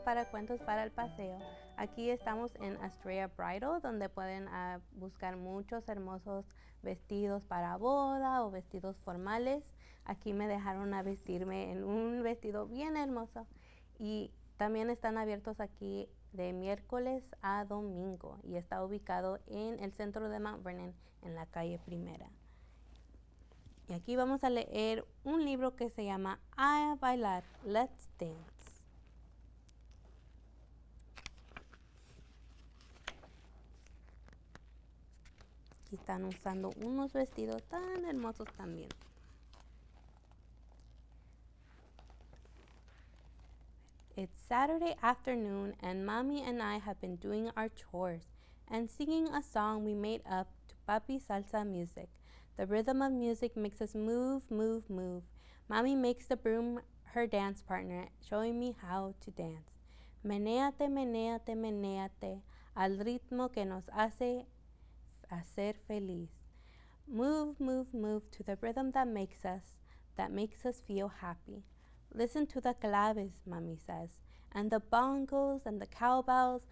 para Cuentos para el Paseo. Aquí estamos en Estrella Bridal, donde pueden buscar muchos hermosos vestidos para boda o vestidos formales. Aquí me dejaron a vestirme en un vestido bien hermoso y también están abiertos aquí de miércoles a domingo y está ubicado en el centro de Mount Vernon, en la calle Primera. Y aquí vamos a leer un libro que se llama A Bailar, Let's Dance. Aquí están usando unos vestidos tan hermosos también. It's Saturday afternoon and Mommy and I have been doing our chores and singing a song we made up to Papi salsa music. The rhythm of music makes us move, move, move. Mommy makes the broom her dance partner, showing me how to dance. Menéate, menéate, menéate, al ritmo que nos hace feliz. Move, move, move to the rhythm that makes us feel happy. Listen to the claves, Mommy says, and the bongos and the cowbells.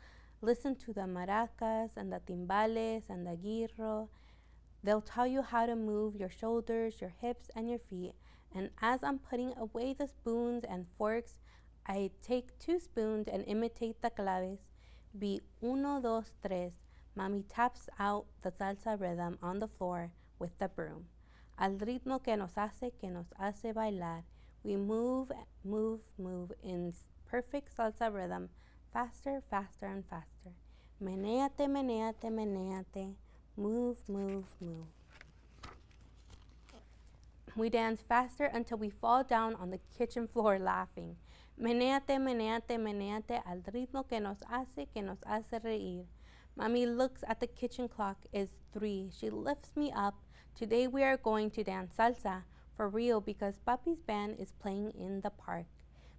Listen to the maracas and the timbales and the guirro. They'll tell you how to move your shoulders, your hips, and your feet. And as I'm putting away the spoons and forks, I take 2 spoons and imitate the claves. Be uno, dos, tres. Mommy taps out the salsa rhythm on the floor with the broom. Al ritmo que nos hace bailar. We move, move, move in perfect salsa rhythm, faster, faster, and faster. Menéate, menéate, menéate. Move, move, move. We dance faster until we fall down on the kitchen floor laughing. Menéate, menéate, menéate al ritmo que nos hace reír. Mommy looks at the kitchen clock. It's 3. She lifts me up. Today we are going to dance salsa for real because Papi's band is playing in the park.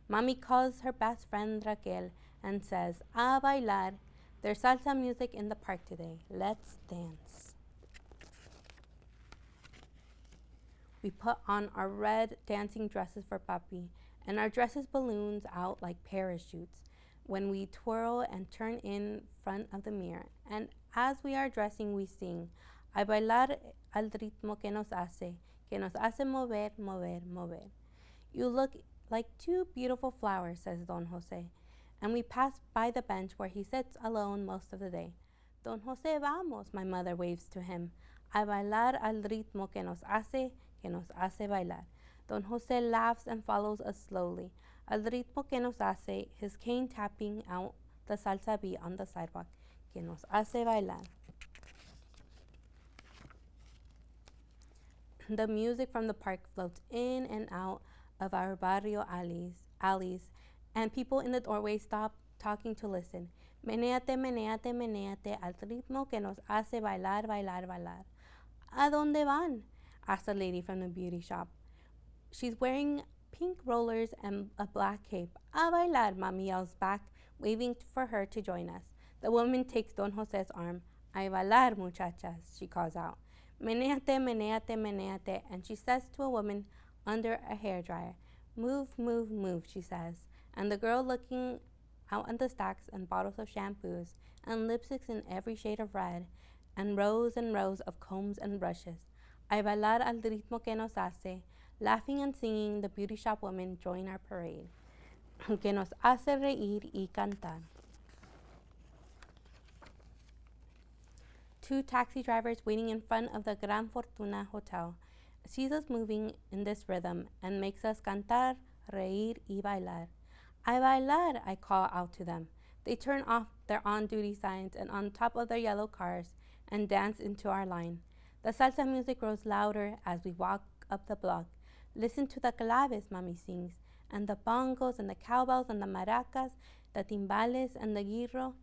Mommy calls her best friend Raquel and says, "A bailar." There's salsa music in the park today. Let's dance. We put on our red dancing dresses for Papi, and our dresses balloons out like parachutes when we twirl and turn in front of the mirror. And as we are dressing, we sing, "A bailar al ritmo que nos hace mover, mover, mover." You look like 2 beautiful flowers, says Don Jose. And we pass by the bench where he sits alone most of the day. Don Jose, vamos, my mother waves to him. A bailar al ritmo que nos hace bailar. Don Jose laughs and follows us slowly. Al ritmo que nos hace, his cane tapping out the salsa beat on the sidewalk. Que nos hace bailar. The music from the park floats in and out of our barrio alleys, and people in the doorway stop talking to listen. Menéate, menéate, menéate al ritmo que nos hace bailar, bailar, bailar. ¿A dónde van? Asks a lady from the beauty shop. She's wearing pink rollers and a black cape. A bailar, Mommy yells back, waving for her to join us. The woman takes Don Jose's arm. A bailar, muchachas, she calls out. Menéate, menéate, menéate, and she says to a woman under a hairdryer. Move, move, move, she says. And the girl looking out at the stacks and bottles of shampoos and lipsticks in every shade of red and rows of combs and brushes. A bailar al ritmo que nos hace. Laughing and singing, the beauty shop women join our parade. Que nos hace reír y cantar. 2 taxi drivers waiting in front of the Gran Fortuna Hotel sees us moving in this rhythm and makes us cantar, reír y bailar. A bailar, I call out to them. They turn off their on-duty signs and on top of their yellow cars and dance into our line. The salsa music grows louder as we walk up the block. Listen to the claves, Mommy sings, and the bongos and the cowbells and the maracas, the timbales and the guirro.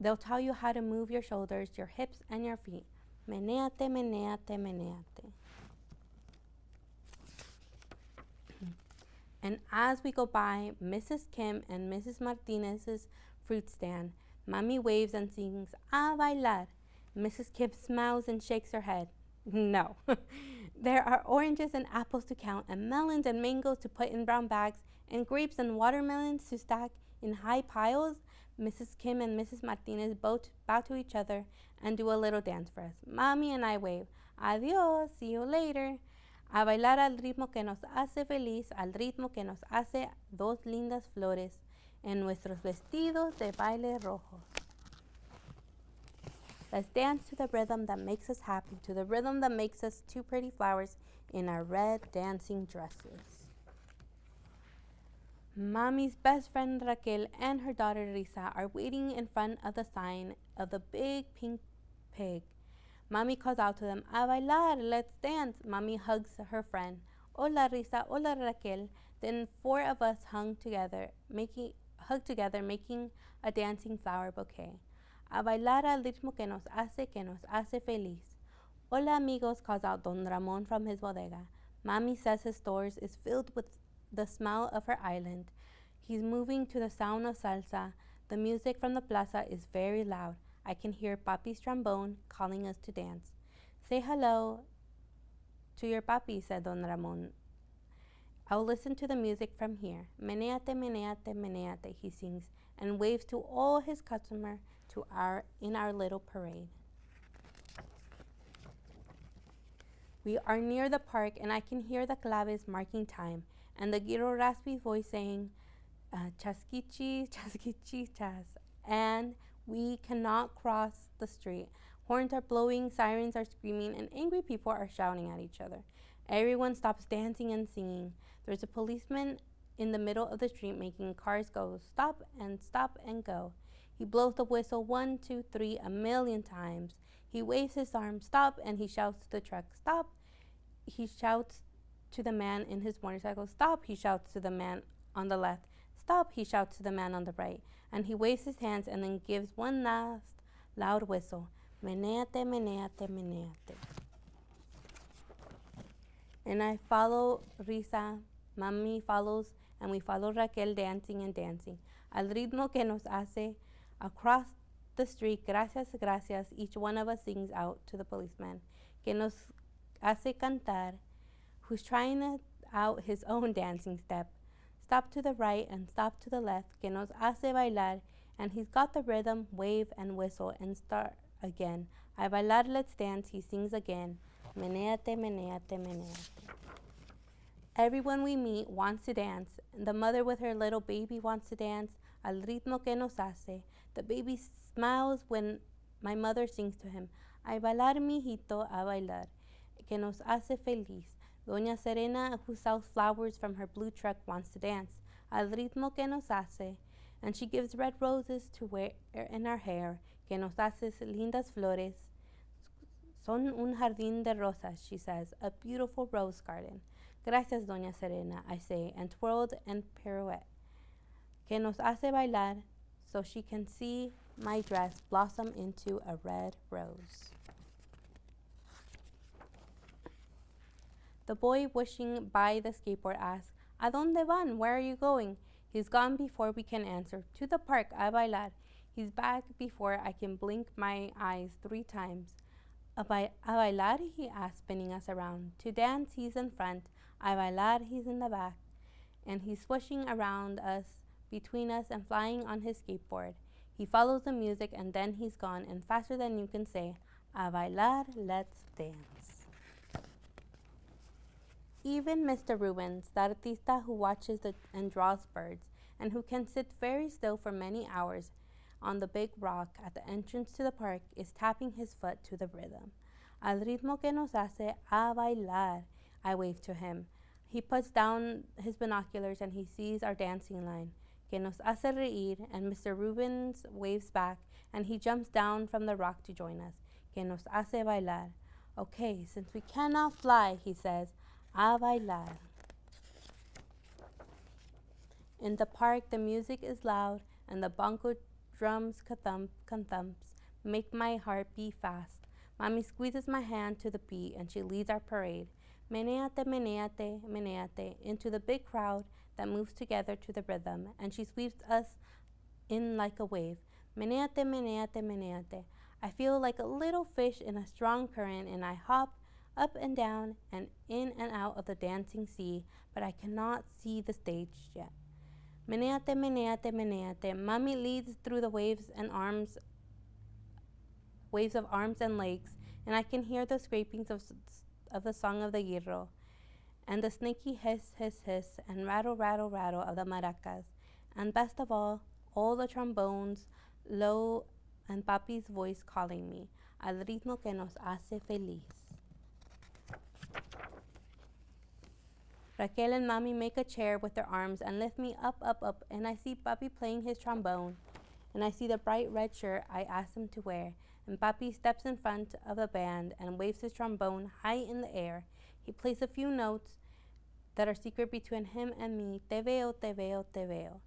They'll tell you how to move your shoulders, your hips, and your feet. Menéate, menéate, menéate. And as we go by Mrs. Kim and Mrs. Martinez's fruit stand, Mommy waves and sings, "A bailar." Mrs. Kim smiles and shakes her head. No. There are oranges and apples to count, and melons and mangoes to put in brown bags, and grapes and watermelons to stack in high piles. Mrs. Kim and Mrs. Martinez both bow to each other and do a little dance for us. Mommy and I wave. Adios, see you later. A bailar al ritmo que nos hace feliz, al ritmo que nos hace dos lindas flores en nuestros vestidos de baile rojos. Let's dance to the rhythm that makes us happy, to the rhythm that makes us two pretty flowers in our red dancing dresses. Mommy's best friend Raquel and her daughter Risa are waiting in front of the sign of the big pink pig. Mommy calls out to them, a bailar, let's dance. Mommy hugs her friend. Hola Risa, hola Raquel. Then four of us hugged together, making a dancing flower bouquet. A bailar al ritmo que nos hace feliz. Hola amigos, calls out Don Ramon from his bodega. Mommy says his stores is filled with the smell of her island. He's moving to the sound of salsa. The music from the plaza is very loud. I can hear Papi's trombone calling us to dance. Say hello to your papi, said Don Ramon. I'll listen to the music from here. Meneate, meneate, meneate, he sings, and waves to all his customers in our little parade. We are near the park, and I can hear the claves marking time, and the Giro raspy voice saying, chasquichi, chasquichi, chas. And we cannot cross the street. Horns are blowing, sirens are screaming, and angry people are shouting at each other. Everyone stops dancing and singing. There's a policeman in the middle of the street making cars go stop and go. He blows the whistle 1, 2, 3 a million times. He waves his arm, stop, and he shouts to the truck, stop. He shouts to the man in his motorcycle, stop. He shouts to the man on the left, stop. He shouts to the man on the right, and he waves his hands and then gives one last loud whistle. Meneate, meneate, meneate. And I follow Risa, Mami follows, and we follow Raquel dancing and dancing. Al ritmo que nos hace across the street, gracias, gracias, each one of us sings out to the policeman. Que nos hace cantar, who's trying out his own dancing step. Stop to the right and stop to the left, que nos hace bailar, and he's got the rhythm, wave and whistle and start again. A bailar, let's dance, he sings again. Meneate, meneate, meneate. Everyone we meet wants to dance. The mother with her little baby wants to dance. Al ritmo que nos hace. The baby smiles when my mother sings to him. A bailar, mijito, a bailar. Que nos hace feliz. Doña Serena, who sells flowers from her blue truck, wants to dance. Al ritmo que nos hace. And she gives red roses to wear in her hair. Que nos hace lindas flores. Son un jardín de rosas, she says, a beautiful rose garden. Gracias, Doña Serena, I say, and twirled and pirouette. Que nos hace bailar, so she can see my dress blossom into a red rose. The boy wishing by the skateboard asks, ¿A dónde van? Where are you going? He's gone before we can answer. To the park, a bailar. He's back before I can blink my eyes 3 times. A bailar, he asks, spinning us around. To dance, he's in front. A bailar, he's in the back. And he's swishing around us, between us, and flying on his skateboard. He follows the music, and then he's gone, and faster than you can say, a bailar, let's dance. Even Mr. Rubens, the artista who watches and draws birds, and who can sit very still for many hours on the big rock at the entrance to the park, is tapping his foot to the rhythm. Al ritmo que nos hace a bailar, I wave to him. He puts down his binoculars and he sees our dancing line. Que nos hace reír, and Mr. Rubens waves back and he jumps down from the rock to join us. Que nos hace bailar. Okay, since we cannot fly, he says, a bailar. In the park, the music is loud and the bongo drums thumps make my heart beat fast. Mommy squeezes my hand to the beat and she leads our parade. Meneate, meneate, meneate, into the big crowd that moves together to the rhythm, and she sweeps us in like a wave. Meneate, meneate, meneate. I feel like a little fish in a strong current, and I hop up and down and in and out of the dancing sea, but I cannot see the stage yet. Meneate, meneate, meneate. Mommy leads through the waves of arms and legs, and I can hear the scrapings of the song of the guirro, and the snaky hiss, hiss, hiss, and rattle, rattle, rattle of the maracas, and best of all the trombones, low, and papi's voice calling me, al ritmo que nos hace feliz. Raquel and Mommy make a chair with their arms and lift me up, up, up, and I see Papi playing his trombone, and I see the bright red shirt I asked him to wear, and Papi steps in front of the band and waves his trombone high in the air. He plays a few notes that are secret between him and me. Te veo, te veo, te veo.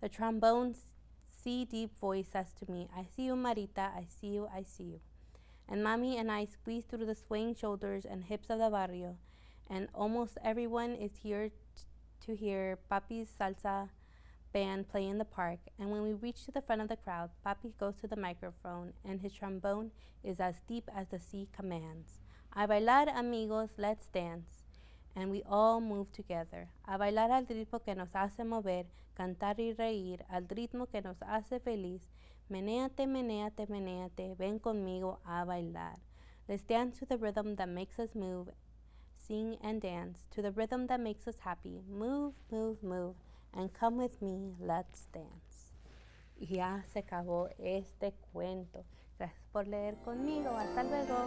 The trombone's sea-deep voice says to me, I see you, Marita, I see you, I see you. And Mommy and I squeeze through the swaying shoulders and hips of the barrio, and almost everyone is here to hear Papi's salsa band play in the park. And when we reach to the front of the crowd, Papi goes to the microphone, and his trombone is as deep as the sea commands. A bailar, amigos, let's dance. And we all move together. A bailar al ritmo que nos hace mover, cantar y reír, al ritmo que nos hace feliz. Menéate, menéate, menéate, ven conmigo a bailar. Let's dance to the rhythm that makes us move, sing and dance, to the rhythm that makes us happy. Move, move, move, and come with me, let's dance. Y ya se acabó este cuento. Gracias por leer conmigo. Hasta luego.